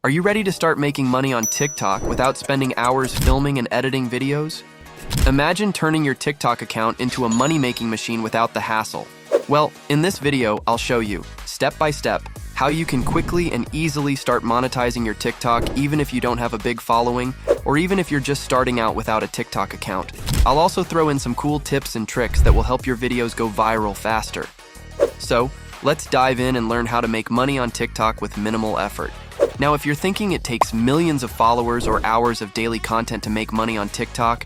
Are you ready to start making money on TikTok without spending hours filming and editing videos? Imagine turning your TikTok account into a money-making machine without the hassle. Well, in this video, I'll show you, step by step, how you can quickly and easily start monetizing your TikTok even if you don't have a big following, or even if you're just starting out without a TikTok account. I'll also throw in some cool tips and tricks that will help your videos go viral faster. So, let's dive in and learn how to make money on TikTok with minimal effort. Now, if you're thinking it takes millions of followers or hours of daily content to make money on TikTok,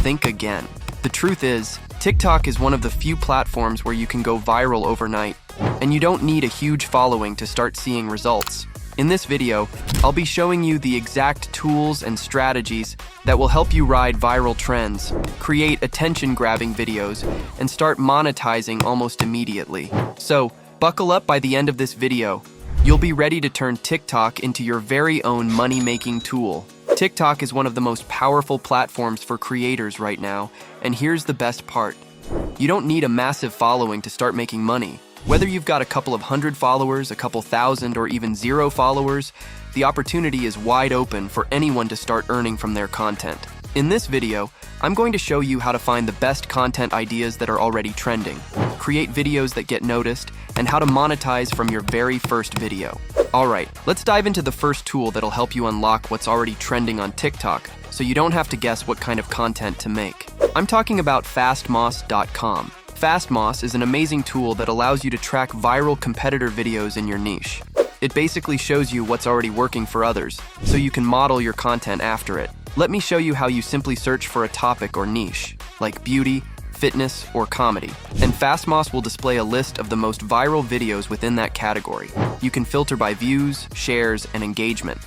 think again. The truth is, TikTok is one of the few platforms where you can go viral overnight, and you don't need a huge following to start seeing results. In this video, I'll be showing you the exact tools and strategies that will help you ride viral trends, create attention-grabbing videos, and start monetizing almost immediately. So, buckle up by the end of this video. You'll be ready to turn TikTok into your very own money-making tool. TikTok is one of the most powerful platforms for creators right now, and here's the best part. You don't need a massive following to start making money. Whether you've got a couple of hundred followers, a couple thousand, or even 0 followers, the opportunity is wide open for anyone to start earning from their content. In this video, I'm going to show you how to find the best content ideas that are already trending, create videos that get noticed, and how to monetize from your very first video. Alright, let's dive into the first tool that'll help you unlock what's already trending on TikTok, so you don't have to guess what kind of content to make. I'm talking about Fastmoss.com. Fastmoss is an amazing tool that allows you to track viral competitor videos in your niche. It basically shows you what's already working for others, so you can model your content after it. Let me show you how you simply search for a topic or niche, like beauty, fitness, or comedy, and Fastmoss will display a list of the most viral videos within that category. You can filter by views, shares, and engagement.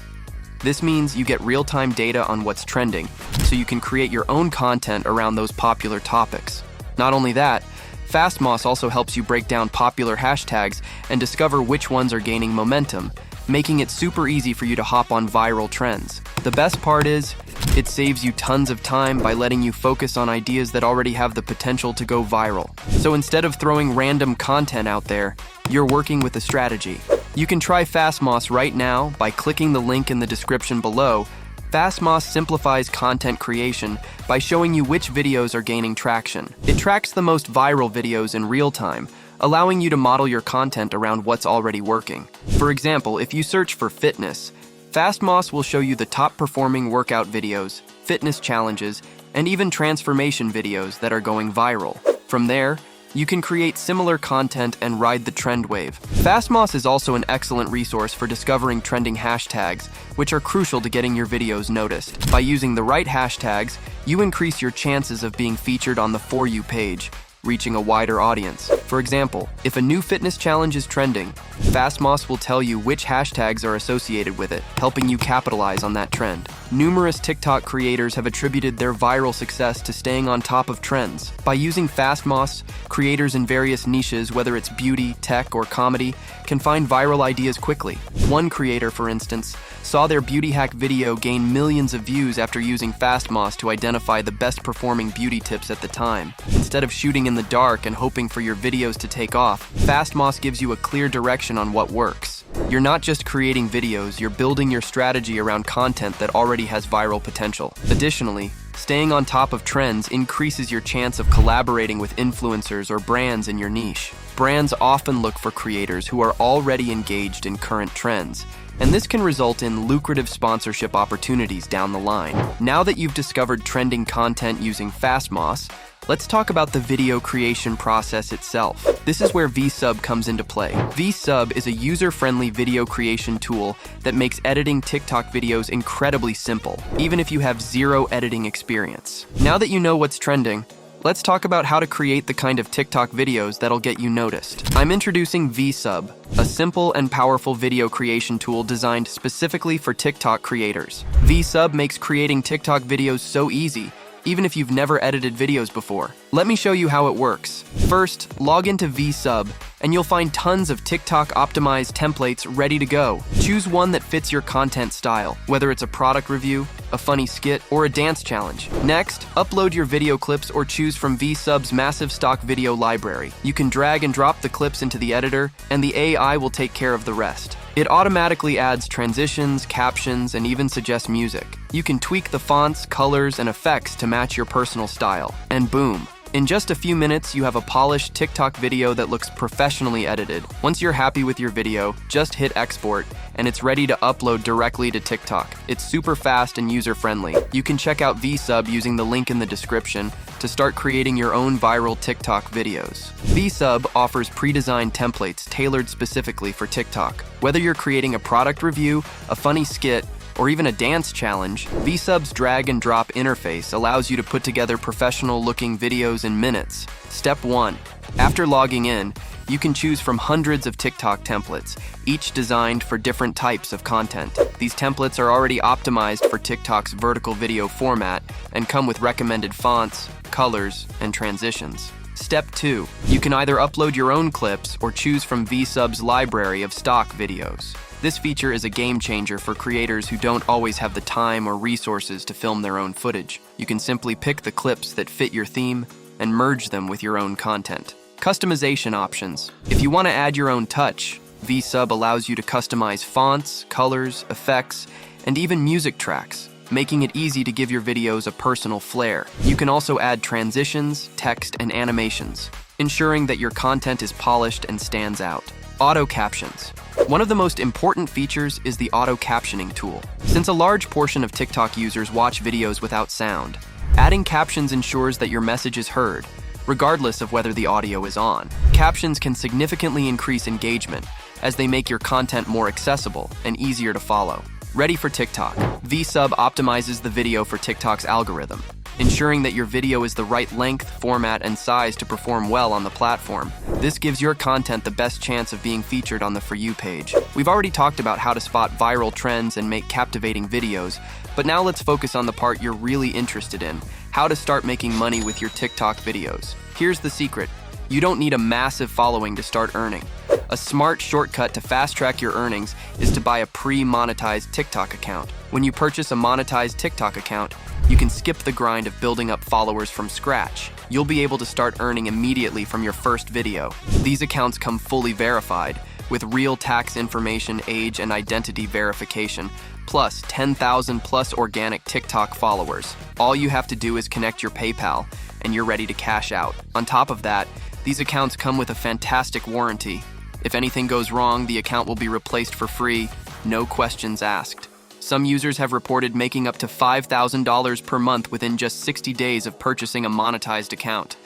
This means you get real-time data on what's trending, so you can create your own content around those popular topics. Not only that, Fastmoss also helps you break down popular hashtags and discover which ones are gaining momentum, making it super easy for you to hop on viral trends. The best part is, it saves you tons of time by letting you focus on ideas that already have the potential to go viral. So instead of throwing random content out there, you're working with a strategy. You can try Fastmoss right now by clicking the link in the description below. Fastmoss simplifies content creation by showing you which videos are gaining traction. It tracks the most viral videos in real time, allowing you to model your content around what's already working. For example, if you search for fitness, Fastmoss will show you the top performing workout videos, fitness challenges, and even transformation videos that are going viral. From there, you can create similar content and ride the trend wave. Fastmoss is also an excellent resource for discovering trending hashtags, which are crucial to getting your videos noticed. By using the right hashtags, you increase your chances of being featured on the For You page, reaching a wider audience. For example, if a new fitness challenge is trending, Fastmoss will tell you which hashtags are associated with it, helping you capitalize on that trend. Numerous TikTok creators have attributed their viral success to staying on top of trends. By using Fastmoss, creators in various niches, whether it's beauty, tech, or comedy, can find viral ideas quickly. One creator, for instance, saw their beauty hack video gain millions of views after using Fastmoss to identify the best performing beauty tips at the time. Instead of shooting in the dark and hoping for your videos to take off, Fastmoss gives you a clear direction on what works. You're not just creating videos, you're building your strategy around content that already has viral potential. Additionally, staying on top of trends increases your chance of collaborating with influencers or brands in your niche. Brands often look for creators who are already engaged in current trends, and this can result in lucrative sponsorship opportunities down the line. Now that you've discovered trending content using Fastmoss, let's talk about the video creation process itself. This is where VSub comes into play. VSub is a user-friendly video creation tool that makes editing TikTok videos incredibly simple, even if you have 0 editing experience. Now that you know what's trending, let's talk about how to create the kind of TikTok videos that'll get you noticed. I'm introducing VSub, a simple and powerful video creation tool designed specifically for TikTok creators. VSub makes creating TikTok videos so easy, even if you've never edited videos before. Let me show you how it works. First, log into VSub, and you'll find tons of TikTok-optimized templates ready to go. Choose one that fits your content style, whether it's a product review, a funny skit, or a dance challenge. Next, upload your video clips or choose from VSub's massive stock video library. You can drag and drop the clips into the editor, and the AI will take care of the rest. It automatically adds transitions, captions, and even suggests music. You can tweak the fonts, colors, and effects to match your personal style. And boom! In just a few minutes, you have a polished TikTok video that looks professionally edited. Once you're happy with your video, just hit export, and it's ready to upload directly to TikTok. It's super fast and user-friendly. You can check out VSub using the link in the description to start creating your own viral TikTok videos. VSub offers pre-designed templates tailored specifically for TikTok. Whether you're creating a product review, a funny skit, or even a dance challenge, VSub's drag-and-drop interface allows you to put together professional-looking videos in minutes. Step 1. After logging in, you can choose from hundreds of TikTok templates, each designed for different types of content. These templates are already optimized for TikTok's vertical video format and come with recommended fonts, colors, and transitions. Step 2. You can either upload your own clips or choose from VSub's library of stock videos. This feature is a game changer for creators who don't always have the time or resources to film their own footage. You can simply pick the clips that fit your theme and merge them with your own content. Customization options. If you want to add your own touch, VSub allows you to customize fonts, colors, effects, and even music tracks, making it easy to give your videos a personal flair. You can also add transitions, text, and animations, ensuring that your content is polished and stands out. Auto captions. One of the most important features is the auto captioning tool. Since a large portion of TikTok users watch videos without sound, adding captions ensures that your message is heard, regardless of whether the audio is on. Captions can significantly increase engagement, as they make your content more accessible and easier to follow. Ready for TikTok. VSub optimizes the video for TikTok's algorithm, ensuring that your video is the right length, format, and size to perform well on the platform. This gives your content the best chance of being featured on the For You page. We've already talked about how to spot viral trends and make captivating videos, but now let's focus on the part you're really interested in: how to start making money with your TikTok videos. Here's the secret. You don't need a massive following to start earning. A smart shortcut to fast-track your earnings is to buy a pre-monetized TikTok account. When you purchase a monetized TikTok account, you can skip the grind of building up followers from scratch. You'll be able to start earning immediately from your first video. These accounts come fully verified, with real tax information, age, and identity verification, plus 10,000 plus organic TikTok followers. All you have to do is connect your PayPal, and you're ready to cash out. On top of that, these accounts come with a fantastic warranty. If anything goes wrong, the account will be replaced for free, no questions asked. Some users have reported making up to $5,000 per month within just 60 days of purchasing a monetized account.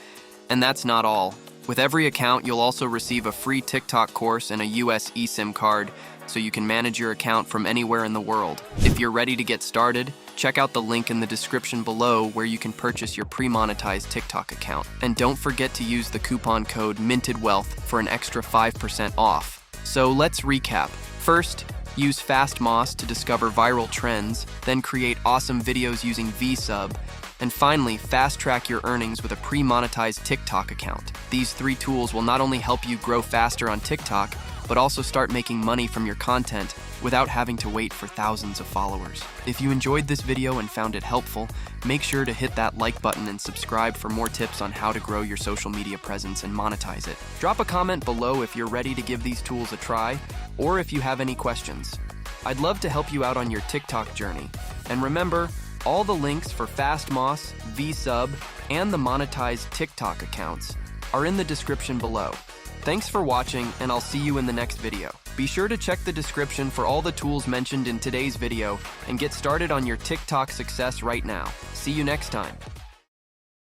And that's not all. With every account, you'll also receive a free TikTok course and a US eSIM card, so you can manage your account from anywhere in the world. If you're ready to get started, check out the link in the description below where you can purchase your pre-monetized TikTok account. And don't forget to use the coupon code MINTEDWEALTH for an extra 5% off. So let's recap. First, use FastMoss to discover viral trends, then create awesome videos using VSub, and finally, fast-track your earnings with a pre-monetized TikTok account. These 3 tools will not only help you grow faster on TikTok, but also start making money from your content without having to wait for thousands of followers. If you enjoyed this video and found it helpful, make sure to hit that like button and subscribe for more tips on how to grow your social media presence and monetize it. Drop a comment below if you're ready to give these tools a try, or if you have any questions. I'd love to help you out on your TikTok journey. And remember, all the links for FastMoss, VSub, and the monetized TikTok accounts are in the description below. Thanks for watching, and I'll see you in the next video. Be sure to check the description for all the tools mentioned in today's video and get started on your TikTok success right now. See you next time.